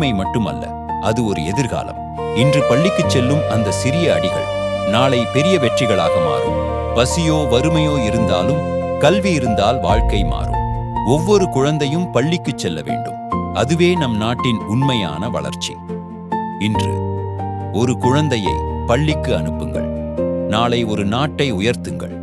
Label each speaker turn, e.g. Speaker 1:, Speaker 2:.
Speaker 1: உரிமை மட்டுமல்ல, அது ஒரு எதிர்காலம். இன்று பள்ளிக்குச் செல்லும் அந்த சிறிய அடிகள் நாளை பெரிய வெற்றிகளாக மாறும். பசியோ வறுமையோ இருந்தாலும் கல்வி இருந்தால் வாழ்க்கை மாறும். ஒவ்வொரு குழந்தையும் பள்ளிக்குச் செல்ல வேண்டும். அதுவே நம் நாட்டின் உண்மையான வளர்ச்சி. இன்று ஒரு குழந்தையை பள்ளிக்கு அனுப்புங்கள். நாளை ஒரு நாட்டை உயர்த்துங்கள்.